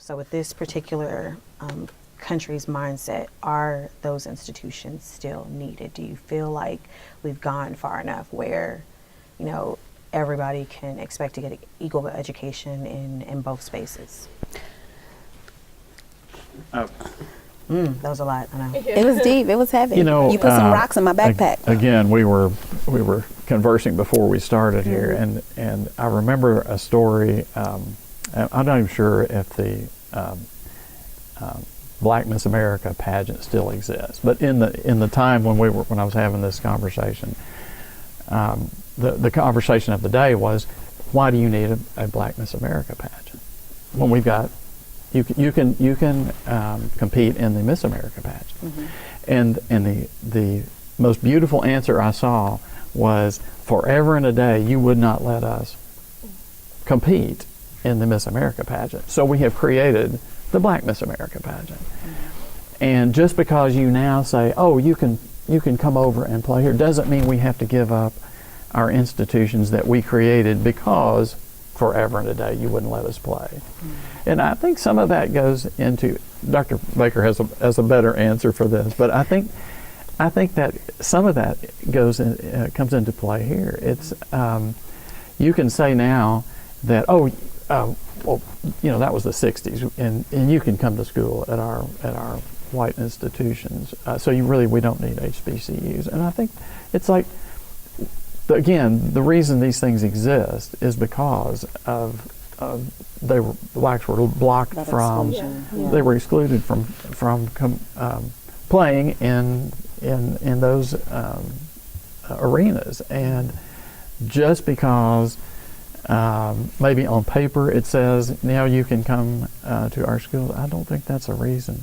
So with this particular country's mindset, are those institutions still needed? Do you feel like we've gone far enough where, you know, everybody can expect to get equal education in both spaces? That was a lot, I know. It was deep, it was heavy. You know, you put some rocks in my backpack. Again, we were conversing before we started here, and I remember a story. I'm not even sure if the Black Miss America pageant still exists, but in the time when I was having this conversation, the conversation of the day was, why do you need a Black Miss America pageant when we've got you can compete in the Miss America pageant? And the most beautiful answer I saw was, forever and a day you would not let us compete in the Miss America pageant, so we have created the Black Miss America pageant. And just because you now say, oh, you can come over and play here, doesn't mean we have to give up our institutions that we created because forever and a day you wouldn't let us play. And I think some of that goes into, Dr. Baker has a better answer for this, but I think that some of that comes into play here. It's you can say now that, well, you know, that was the 60s, and you can come to school at our white institutions, so we don't need HBCUs. And I think it's like, again, the reason these things exist is because of blacks were blocked from, they were excluded from playing in those arenas. And just because maybe on paper it says now you can come to our schools, I don't think that's a reason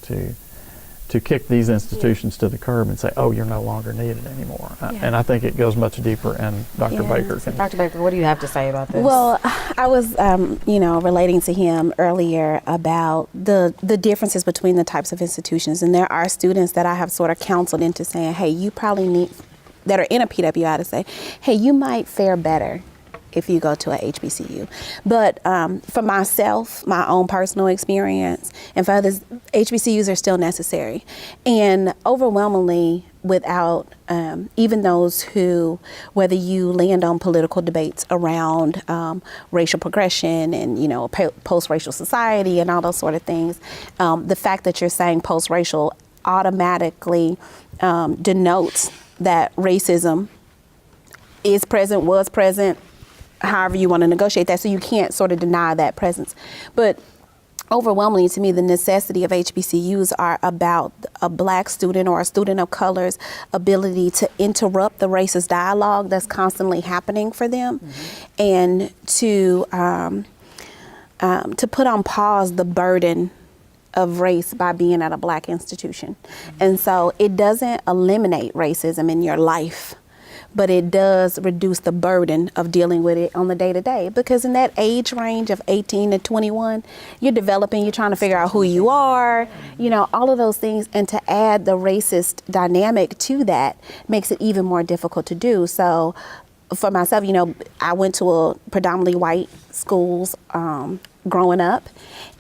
to kick these institutions to the curb and say, oh, you're no longer needed anymore. And I think it goes much deeper, and Dr. Baker can. Dr. Baker, what do you have to say about this? Well, I was, relating to him earlier about the differences between the types of institutions. And there are students that I have sort of counseled into saying, hey, you probably need, that are in a PWI, to say, hey, you might fare better if you go to a HBCU. But for myself, my own personal experience, and for others, HBCUs are still necessary. And overwhelmingly, without even those who, whether you land on political debates around racial progression and, you know, post-racial society and all those sort of things, the fact that you're saying post-racial automatically denotes that racism is present, was present, however you want to negotiate that, so you can't sort of deny that presence. But overwhelmingly, to me, the necessity of HBCUs are about a black student or a student of color's ability to interrupt the racist dialogue that's constantly happening for them, and to put on pause the burden of race by being at a black institution. And so it doesn't eliminate racism in your life, but it does reduce the burden of dealing with it on the day-to-day. Because in that age range of 18 to 21, you're developing, you're trying to figure out who you are, you know, all of those things. And to add the racist dynamic to that makes it even more difficult to do. So for myself, you know, I went to a predominantly white schools growing up.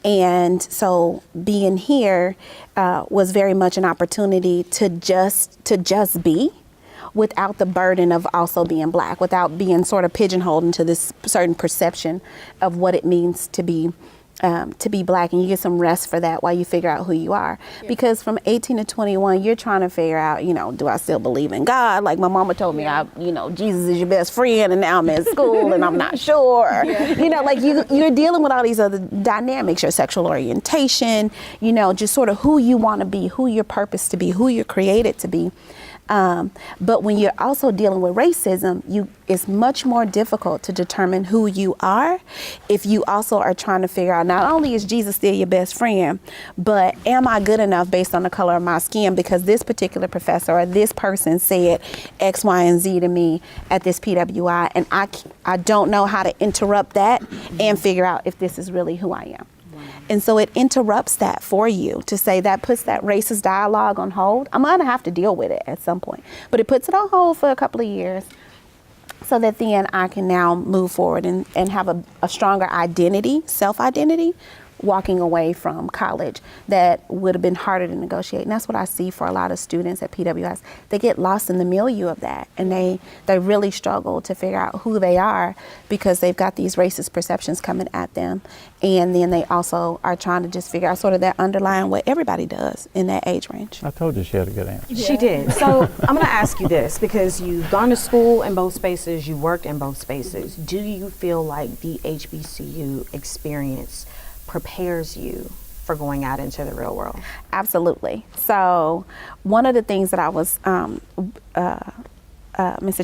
And so being here was very much an opportunity to just be, without the burden of also being black, without being sort of pigeonholed into this certain perception of what it means to be black. And you get some rest for that while you figure out who you are. Because from 18 to 21, you're trying to figure out, you know, do I still believe in God? Like my mama told me, Jesus is your best friend, and now I'm in school and I'm not sure. You know, like you're dealing with all these other dynamics, your sexual orientation, you know, just sort of who you want to be, who you're purposed to be, who you're created to be. But when you're also dealing with racism, it's much more difficult to determine who you are if you also are trying to figure out, not only is Jesus still your best friend, but am I good enough based on the color of my skin because this particular professor or this person said X, Y, and Z to me at this PWI, and I don't know how to interrupt that and figure out if this is really who I am. And so it interrupts that for you to say that puts that racist dialogue on hold. I'm going to have to deal with it at some point, but it puts it on hold for a couple of years so that then I can now move forward and have a stronger identity, self-identity, walking away from college that would have been harder to negotiate. And that's what I see for a lot of students at PWIs. They get lost in the milieu of that, and they really struggle to figure out who they are because they've got these racist perceptions coming at them. And then they also are trying to just figure out sort of that underlying what everybody does in that age range. I told you she had a good answer. She did. So I'm going to ask you this, because you've gone to school in both spaces, you worked in both spaces. Do you feel like the HBCU experience prepares you for going out into the real world? Absolutely. So one of the things that I was, Mr.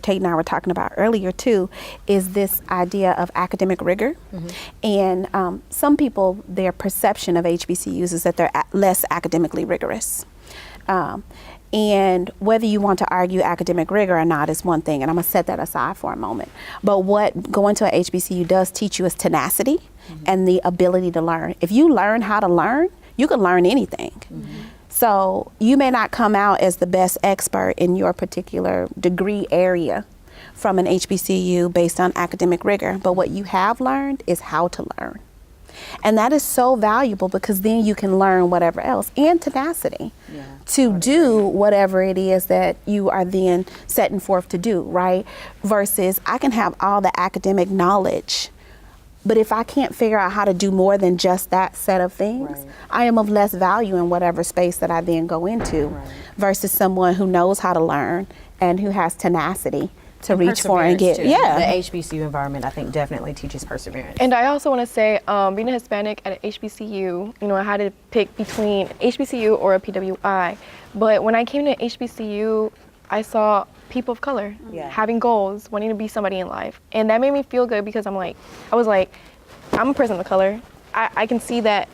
Tate and I were talking about earlier too, is this idea of academic rigor. And some people, their perception of HBCUs is that they're less academically rigorous. And whether you want to argue academic rigor or not is one thing, and I'm gonna set that aside for a moment. But what going to a HBCU does teach you is tenacity and the ability to learn. If you learn how to learn, you can learn anything. So you may not come out as the best expert in your particular degree area from an HBCU based on academic rigor, but what you have learned is how to learn. And that is so valuable because then you can learn whatever else, and tenacity to do whatever it is that you are then setting forth to do, right? Versus I can have all the academic knowledge, but if I can't figure out how to do more than just that set of things, I am of less value in whatever space that I then go into versus someone who knows how to learn and who has tenacity to reach for and get. The HBCU environment, I think, definitely teaches perseverance. And I also want to say, being a Hispanic at an HBCU, you know, I had to pick between HBCU or a PWI. But when I came to HBCU, I saw people of color having goals, wanting to be somebody in life. And that made me feel good because I was like, I'm a person of color. I can see that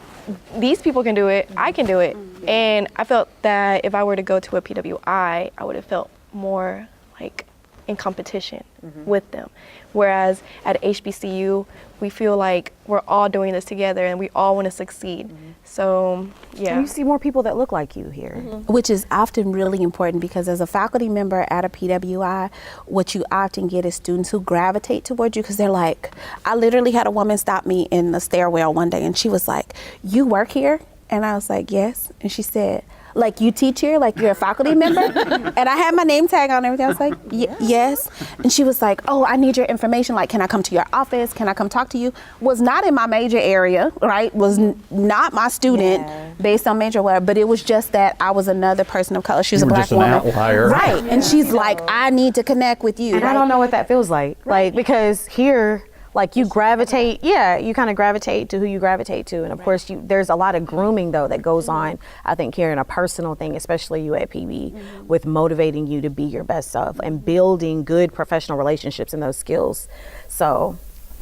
these people can do it, I can do it. And I felt that if I were to go to a PWI, I would have felt more like in competition with them. Whereas at HBCU, we feel like we're all doing this together and we all want to succeed. So, yeah. And you see more people that look like you here. Which is often really important because as a faculty member at a PWI, what you often get is students who gravitate towards you because they're like, I literally had a woman stop me in the stairwell one day and she was like, "You work here?" And I was like, "Yes." And she said, "Like you teach here, like you're a faculty member?" And I had my name tag on and everything. I was like, yes. And she was like, "Oh, I need your information. Like, can I come to your office? Can I come talk to you?" Was not in my major area, right? Was not my student based on major whatever, but it was just that I was another person of color. She was a black woman. Just an outlier. Right. And she's like, "I need to connect with you." And I don't know what that feels like. Like, because here, like you gravitate, you kind of gravitate to who you gravitate to. And of course, there's a lot of grooming though that goes on, I think, here in a personal thing, especially UAPB, with motivating you to be your best self and building good professional relationships and those skills. So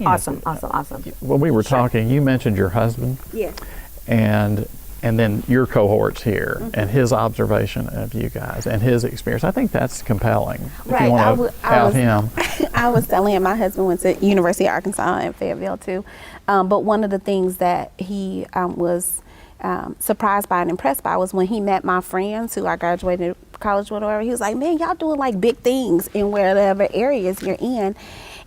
awesome. When we were talking, you mentioned your husband. Yeah. And then your cohorts here and his observation of you guys and his experience. I think that's compelling. If you want to out him. I was telling him my husband went to University of Arkansas in Fayetteville too. But one of the things that he was surprised by and impressed by was when he met my friends who I graduated college with or whatever. He was like, "Man, y'all doing like big things in whatever areas you're in."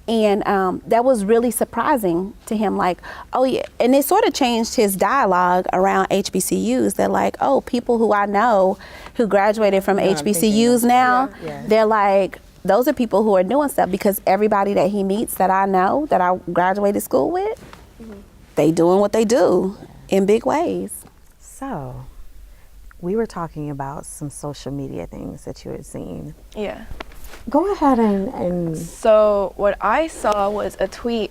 And that was really surprising to him, like, oh yeah, and it sort of changed his dialogue around HBCUs. They're like, oh, people who I know who graduated from HBCUs now, they're like, those are people who are doing stuff because everybody that he meets that I know, that I graduated school with, they doing what they do in big ways. So, we were talking about some social media things that you had seen. Yeah. Go ahead and So what I saw was a tweet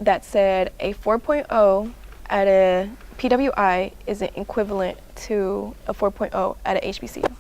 that said a 4.0 at a PWI is equivalent to a 4.0 at a HBCU.